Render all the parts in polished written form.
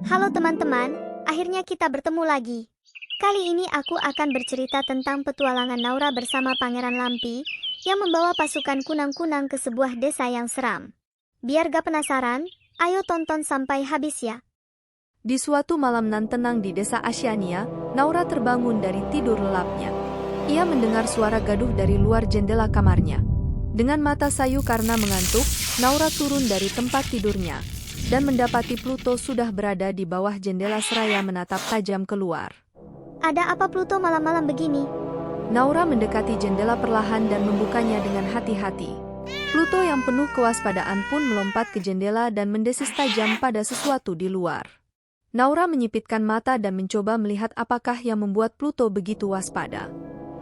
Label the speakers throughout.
Speaker 1: Halo teman-teman, akhirnya kita bertemu lagi. Kali ini aku akan bercerita tentang petualangan Naura bersama Pangeran Lampi yang membawa pasukan kunang-kunang ke sebuah desa yang seram. Biar gak penasaran, ayo tonton sampai habis ya.
Speaker 2: Di suatu malam nan tenang di desa Asyania, Naura terbangun dari tidur lelapnya. Ia mendengar suara gaduh dari luar jendela kamarnya. Dengan mata sayu karena mengantuk, Naura turun dari tempat tidurnya dan mendapati Pluto sudah berada di bawah jendela seraya menatap tajam keluar.
Speaker 1: Ada apa Pluto malam-malam begini?
Speaker 2: Naura mendekati jendela perlahan dan membukanya dengan hati-hati. Pluto yang penuh kewaspadaan pun melompat ke jendela dan mendesis tajam pada sesuatu di luar. Naura menyipitkan mata dan mencoba melihat apakah yang membuat Pluto begitu waspada.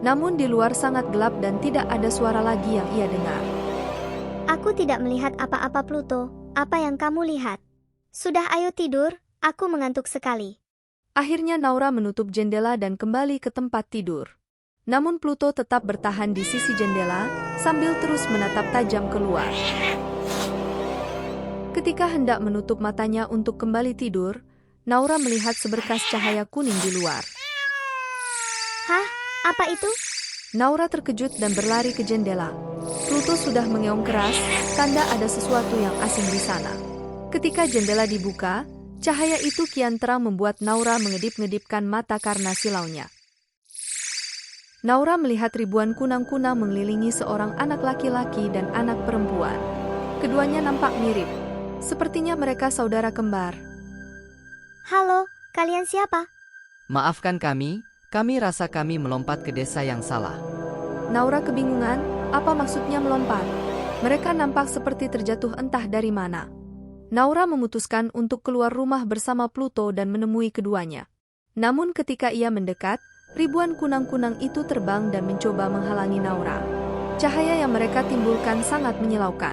Speaker 2: Namun di luar sangat gelap dan tidak ada suara lagi yang ia dengar.
Speaker 1: Aku tidak melihat apa-apa Pluto, apa yang kamu lihat? Sudah ayo tidur, aku mengantuk sekali.
Speaker 2: Akhirnya Naura menutup jendela dan kembali ke tempat tidur. Namun Pluto tetap bertahan di sisi jendela, sambil terus menatap tajam keluar. Ketika hendak menutup matanya untuk kembali tidur, Naura melihat seberkas cahaya kuning di luar.
Speaker 1: Hah? Apa itu?
Speaker 2: Naura terkejut dan berlari ke jendela. Pluto sudah mengeong keras, tanda ada sesuatu yang asing di sana. Ketika jendela dibuka, cahaya itu kian terang membuat Naura mengedip-ngedipkan mata karena silaunya. Naura melihat ribuan kunang-kunang mengelilingi seorang anak laki-laki dan anak perempuan. Keduanya nampak mirip. Sepertinya mereka saudara kembar.
Speaker 1: Halo, kalian siapa?
Speaker 3: Maafkan kami rasa kami melompat ke desa yang salah.
Speaker 2: Naura kebingungan, apa maksudnya melompat? Mereka nampak seperti terjatuh entah dari mana. Naura memutuskan untuk keluar rumah bersama Pluto dan menemui keduanya. Namun ketika ia mendekat, ribuan kunang-kunang itu terbang dan mencoba menghalangi Naura. Cahaya yang mereka timbulkan sangat menyilaukan.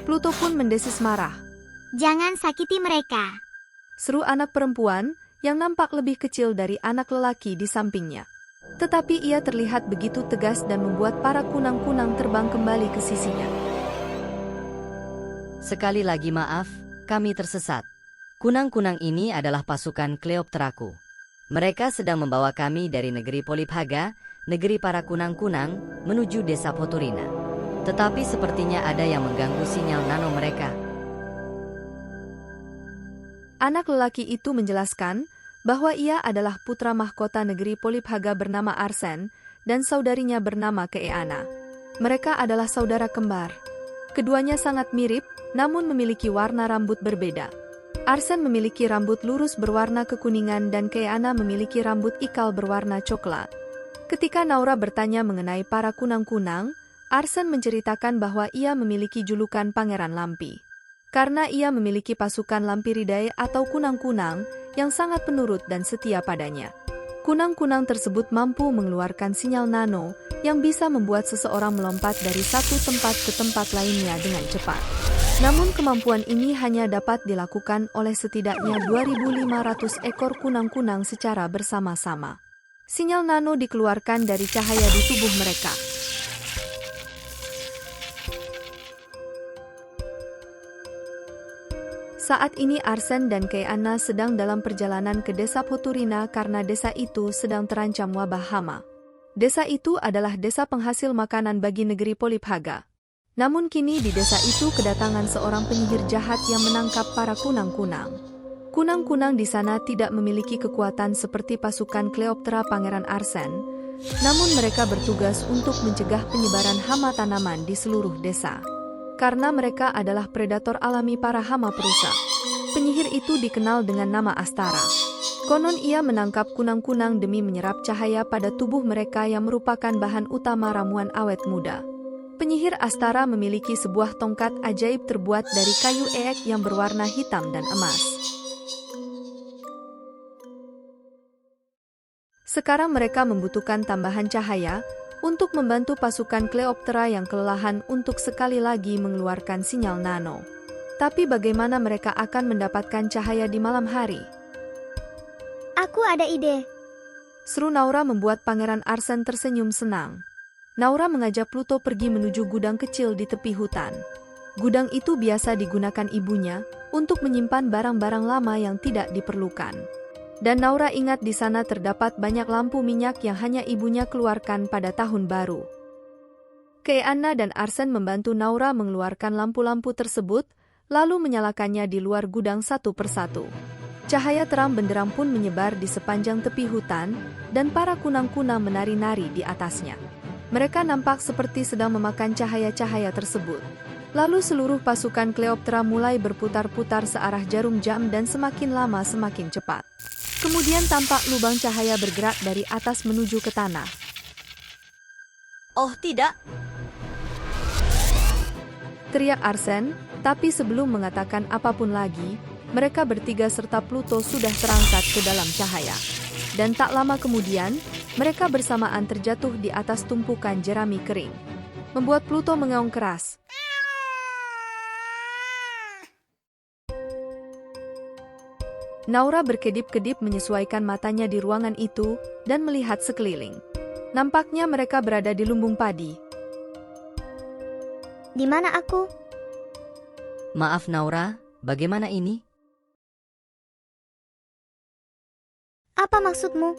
Speaker 2: Pluto pun mendesis marah.
Speaker 1: Jangan sakiti mereka.
Speaker 2: Seru anak perempuan, yang nampak lebih kecil dari anak lelaki di sampingnya. Tetapi ia terlihat begitu tegas dan membuat para kunang-kunang terbang kembali ke sisinya.
Speaker 4: Sekali lagi maaf, kami tersesat. Kunang-kunang ini adalah pasukan Kleoptraku. Mereka sedang membawa kami dari negeri Poliphaga, negeri para kunang-kunang, menuju desa Poturina. Tetapi sepertinya ada yang mengganggu sinyal nano mereka.
Speaker 2: Anak lelaki itu menjelaskan bahwa ia adalah putra mahkota negeri Poliphaga bernama Arsen dan saudarinya bernama Keeana. Mereka adalah saudara kembar. Keduanya sangat mirip, namun memiliki warna rambut berbeda. Arsen memiliki rambut lurus berwarna kekuningan dan Keeana memiliki rambut ikal berwarna coklat. Ketika Naura bertanya mengenai para kunang-kunang, Arsen menceritakan bahwa ia memiliki julukan Pangeran Lampi. Karena ia memiliki pasukan Lampiridae atau kunang-kunang yang sangat penurut dan setia padanya. Kunang-kunang tersebut mampu mengeluarkan sinyal nano yang bisa membuat seseorang melompat dari satu tempat ke tempat lainnya dengan cepat. Namun kemampuan ini hanya dapat dilakukan oleh setidaknya 2.500 ekor kunang-kunang secara bersama-sama. Sinyal nano dikeluarkan dari cahaya di tubuh mereka. Saat ini Arsen dan Keeana sedang dalam perjalanan ke desa Poturina karena desa itu sedang terancam wabah hama. Desa itu adalah desa penghasil makanan bagi negeri Poliphaga. Namun kini di desa itu kedatangan seorang penyihir jahat yang menangkap para kunang-kunang. Kunang-kunang di sana tidak memiliki kekuatan seperti pasukan Kleoptra Pangeran Arsen, namun mereka bertugas untuk mencegah penyebaran hama tanaman di seluruh desa. Karena mereka adalah predator alami para hama perusak. Penyihir itu dikenal dengan nama Astara. Konon ia menangkap kunang-kunang demi menyerap cahaya pada tubuh mereka yang merupakan bahan utama ramuan awet muda. Penyihir Astara memiliki sebuah tongkat ajaib terbuat dari kayu eek yang berwarna hitam dan emas. Sekarang mereka membutuhkan tambahan cahaya untuk membantu pasukan Kleoptra yang kelelahan untuk sekali lagi mengeluarkan sinyal nano. Tapi bagaimana mereka akan mendapatkan cahaya di malam hari?
Speaker 1: Aku ada ide.
Speaker 2: Seru Naura membuat Pangeran Arsen tersenyum senang. Naura mengajak Pluto pergi menuju gudang kecil di tepi hutan. Gudang itu biasa digunakan ibunya untuk menyimpan barang-barang lama yang tidak diperlukan. Dan Naura ingat di sana terdapat banyak lampu minyak yang hanya ibunya keluarkan pada tahun baru. Keana dan Arsen membantu Naura mengeluarkan lampu-lampu tersebut, lalu menyalakannya di luar gudang satu persatu. Cahaya terang benderang pun menyebar di sepanjang tepi hutan, dan para kunang-kunang menari-nari di atasnya. Mereka nampak seperti sedang memakan cahaya-cahaya tersebut. Lalu seluruh pasukan Kleopatra mulai berputar-putar searah jarum jam dan semakin lama semakin cepat. Kemudian tampak lubang cahaya bergerak dari atas menuju ke tanah.
Speaker 4: Oh tidak,
Speaker 2: Teriak Arsen, tapi sebelum mengatakan apapun lagi, mereka bertiga serta Pluto sudah terangkat ke dalam cahaya. Dan tak lama kemudian, mereka bersamaan terjatuh di atas tumpukan jerami kering. Membuat Pluto mengeong keras. Naura berkedip-kedip menyesuaikan matanya di ruangan itu dan melihat sekeliling. Nampaknya mereka berada di lumbung padi.
Speaker 1: Di mana aku?
Speaker 4: maaf Naura, bagaimana ini?
Speaker 1: Apa maksudmu?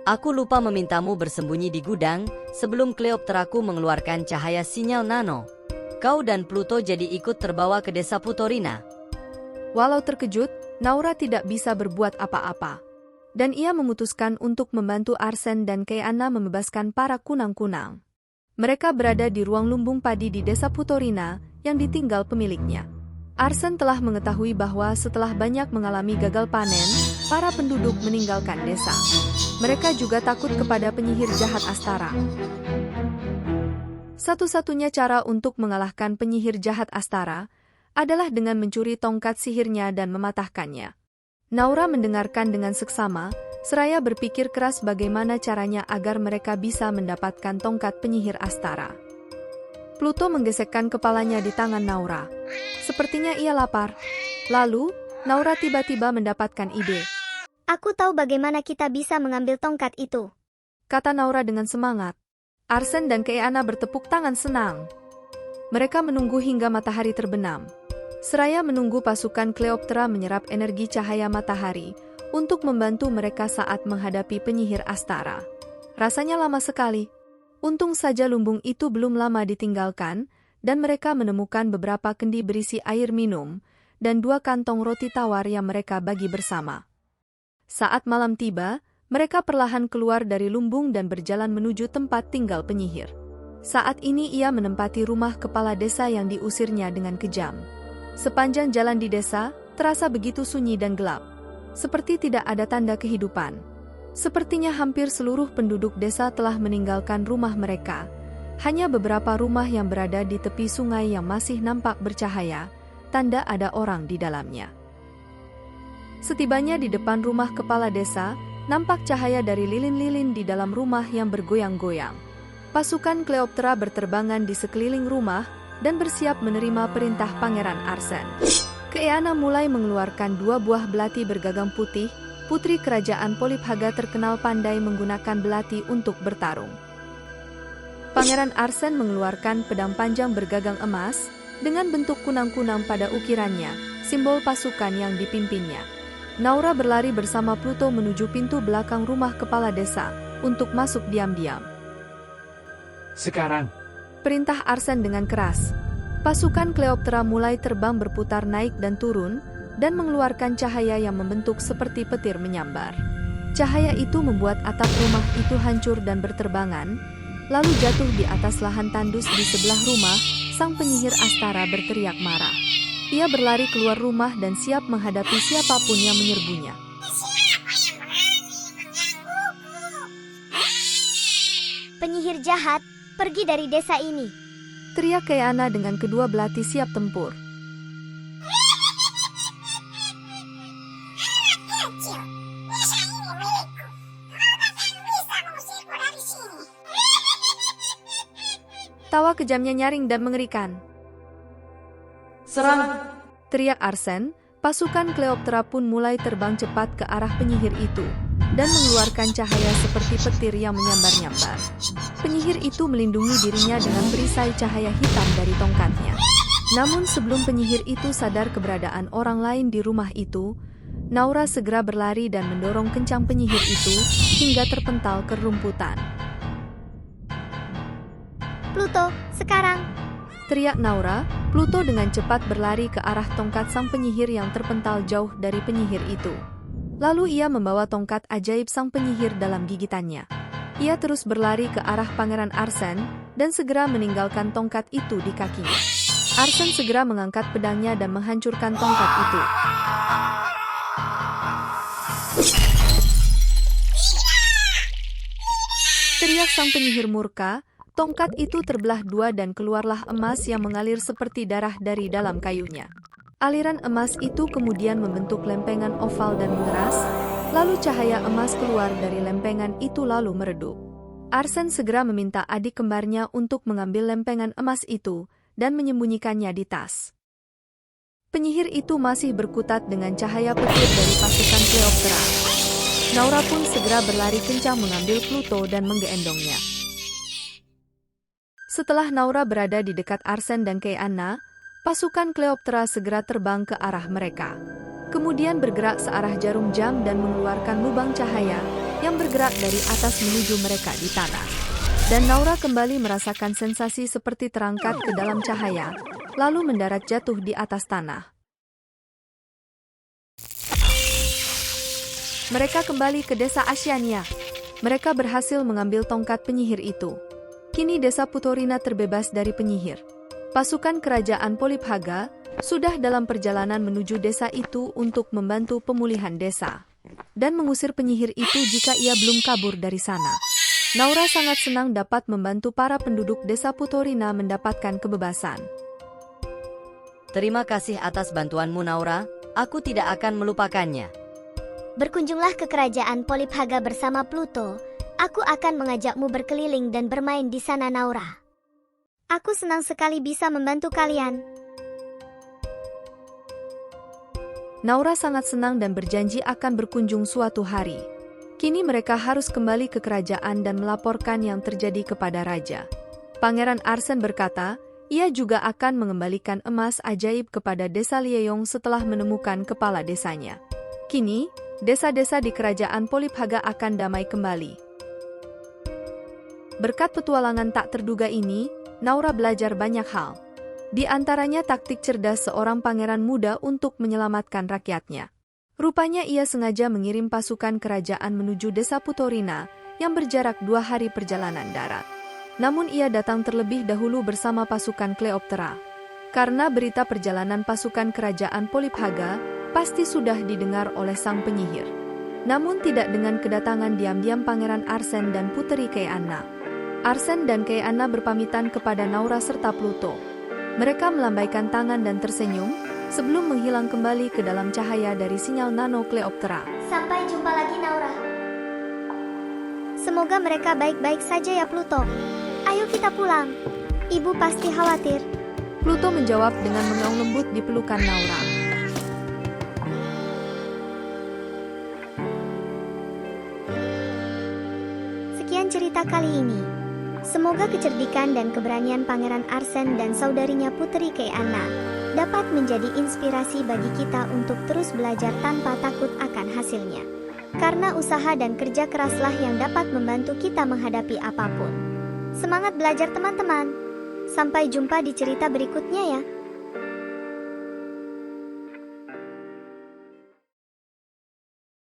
Speaker 4: Aku lupa memintamu bersembunyi di gudang sebelum Kleoptraku mengeluarkan cahaya sinyal nano. Kau dan Pluto jadi ikut terbawa ke desa Putorina.
Speaker 2: Walau terkejut, Naura tidak bisa berbuat apa-apa. Dan ia memutuskan untuk membantu Arsen dan Keana membebaskan para kunang-kunang. Mereka berada di ruang lumbung padi di desa Putorina yang ditinggal pemiliknya. Arsen telah mengetahui bahwa setelah banyak mengalami gagal panen, para penduduk meninggalkan desa. Mereka juga takut kepada penyihir jahat Astara. Satu-satunya cara untuk mengalahkan penyihir jahat Astara adalah dengan mencuri tongkat sihirnya dan mematahkannya. Naura mendengarkan dengan seksama, seraya berpikir keras bagaimana caranya agar mereka bisa mendapatkan tongkat penyihir Astara. Pluto menggesekkan kepalanya di tangan Naura. Sepertinya ia lapar. Lalu, Naura tiba-tiba mendapatkan ide.
Speaker 1: Aku tahu bagaimana kita bisa mengambil tongkat itu.
Speaker 2: Kata Naura dengan semangat. Arsen dan Keana bertepuk tangan senang. Mereka menunggu hingga matahari terbenam. Seraya menunggu pasukan Kleopatra menyerap energi cahaya matahari untuk membantu mereka saat menghadapi penyihir Astara. Rasanya lama sekali. Untung saja lumbung itu belum lama ditinggalkan, dan mereka menemukan beberapa kendi berisi air minum, dan 2 kantong roti tawar yang mereka bagi bersama. Saat malam tiba, mereka perlahan keluar dari lumbung dan berjalan menuju tempat tinggal penyihir. Saat ini ia menempati rumah kepala desa yang diusirnya dengan kejam. Sepanjang jalan di desa, terasa begitu sunyi dan gelap. Seperti tidak ada tanda kehidupan. Sepertinya hampir seluruh penduduk desa telah meninggalkan rumah mereka. Hanya beberapa rumah yang berada di tepi sungai yang masih nampak bercahaya, tanda ada orang di dalamnya. Setibanya di depan rumah kepala desa, nampak cahaya dari lilin-lilin di dalam rumah yang bergoyang-goyang. Pasukan Kleopatra berterbangan di sekeliling rumah dan bersiap menerima perintah Pangeran Arsen. Keana mulai mengeluarkan 2 buah belati bergagang putih. Putri kerajaan Poliphaga terkenal pandai menggunakan belati untuk bertarung. Pangeran Arsen mengeluarkan pedang panjang bergagang emas dengan bentuk kunang-kunang pada ukirannya, simbol pasukan yang dipimpinnya. Naura berlari bersama Pluto menuju pintu belakang rumah kepala desa untuk masuk diam-diam.
Speaker 5: Sekarang,
Speaker 2: Perintah Arsen dengan keras. Pasukan Kleopatra mulai terbang berputar naik dan turun, dan mengeluarkan cahaya yang membentuk seperti petir menyambar. Cahaya itu membuat atap rumah itu hancur dan berterbangan, lalu jatuh di atas lahan tandus di sebelah rumah. Sang penyihir Astara berteriak marah. Ia berlari keluar rumah dan siap menghadapi siapapun yang menyerbunya.
Speaker 1: Penyihir jahat, pergi dari desa ini.
Speaker 2: Teriak Keana dengan kedua belati siap tempur. Tawa kejamnya nyaring dan mengerikan.
Speaker 5: serang!
Speaker 2: Teriak Arsen, pasukan Kleopatra pun mulai terbang cepat ke arah penyihir itu, dan mengeluarkan cahaya seperti petir yang menyambar-nyambar. Penyihir itu melindungi dirinya dengan perisai cahaya hitam dari tongkatnya. Namun sebelum penyihir itu sadar keberadaan orang lain di rumah itu, Naura segera berlari dan mendorong kencang penyihir itu hingga terpental ke rumputan.
Speaker 1: Pluto, sekarang!
Speaker 2: Teriak Naura, Pluto dengan cepat berlari ke arah tongkat sang penyihir yang terpental jauh dari penyihir itu. Lalu ia membawa tongkat ajaib sang penyihir dalam gigitannya. Ia terus berlari ke arah Pangeran Arsene dan segera meninggalkan tongkat itu di kakinya. Arsene segera mengangkat pedangnya dan menghancurkan tongkat itu. Teriak sang penyihir murka, tongkat itu terbelah dua dan keluarlah emas yang mengalir seperti darah dari dalam kayunya. Aliran emas itu kemudian membentuk lempengan oval dan mengeras, lalu cahaya emas keluar dari lempengan itu lalu meredup. Arsene segera meminta adik kembarnya untuk mengambil lempengan emas itu dan menyembunyikannya di tas. Penyihir itu masih berkutat dengan cahaya petir dari pasukan Cleopatra. Naura pun segera berlari kencang mengambil Pluto dan menggendongnya. Setelah Naura berada di dekat Arsene dan Keiana, pasukan Cleopatra segera terbang ke arah mereka. Kemudian bergerak searah jarum jam dan mengeluarkan lubang cahaya yang bergerak dari atas menuju mereka di tanah. Dan Naura kembali merasakan sensasi seperti terangkat ke dalam cahaya, lalu mendarat jatuh di atas tanah. Mereka kembali ke desa Asiania. Mereka berhasil mengambil tongkat penyihir itu. Kini desa Putorina terbebas dari penyihir. Pasukan kerajaan Poliphaga sudah dalam perjalanan menuju desa itu untuk membantu pemulihan desa dan mengusir penyihir itu jika ia belum kabur dari sana. Naura sangat senang dapat membantu para penduduk desa Putorina mendapatkan kebebasan.
Speaker 4: Terima kasih atas bantuanmu, Naura. Aku tidak akan melupakannya.
Speaker 1: Berkunjunglah ke kerajaan Poliphaga bersama Pluto. Aku akan mengajakmu berkeliling dan bermain di sana, Naura. Aku senang sekali bisa membantu kalian.
Speaker 2: Naura sangat senang dan berjanji akan berkunjung suatu hari. Kini mereka harus kembali ke kerajaan dan melaporkan yang terjadi kepada raja. Pangeran Arsene berkata, ia juga akan mengembalikan emas ajaib kepada desa Lieyong setelah menemukan kepala desanya. Kini, desa-desa di kerajaan Poliphaga akan damai kembali. Berkat petualangan tak terduga ini, Naura belajar banyak hal. Di antaranya taktik cerdas seorang pangeran muda untuk menyelamatkan rakyatnya. Rupanya ia sengaja mengirim pasukan kerajaan menuju desa Putorina yang berjarak 2 hari perjalanan darat. Namun ia datang terlebih dahulu bersama pasukan Cleopatra. Karena berita perjalanan pasukan kerajaan Poliphaga pasti sudah didengar oleh sang penyihir. Namun tidak dengan kedatangan diam-diam Pangeran Arsene dan Puteri Keiana. Arsene dan Keiana berpamitan kepada Naura serta Pluto. Mereka melambaikan tangan dan tersenyum sebelum menghilang kembali ke dalam cahaya dari sinyal nano Cleopatra.
Speaker 1: Sampai jumpa lagi, Naura. Semoga mereka baik-baik saja ya, Pluto. Ayo kita pulang. Ibu pasti khawatir.
Speaker 2: Pluto menjawab dengan mengaum lembut di pelukan Naura.
Speaker 1: Sekian cerita kali ini. Semoga kecerdikan dan keberanian Pangeran Arsene dan saudarinya Puteri Keiana dapat menjadi inspirasi bagi kita untuk terus belajar tanpa takut akan hasilnya. Karena usaha dan kerja keraslah yang dapat membantu kita menghadapi apapun. Semangat belajar teman-teman. Sampai jumpa di cerita berikutnya ya.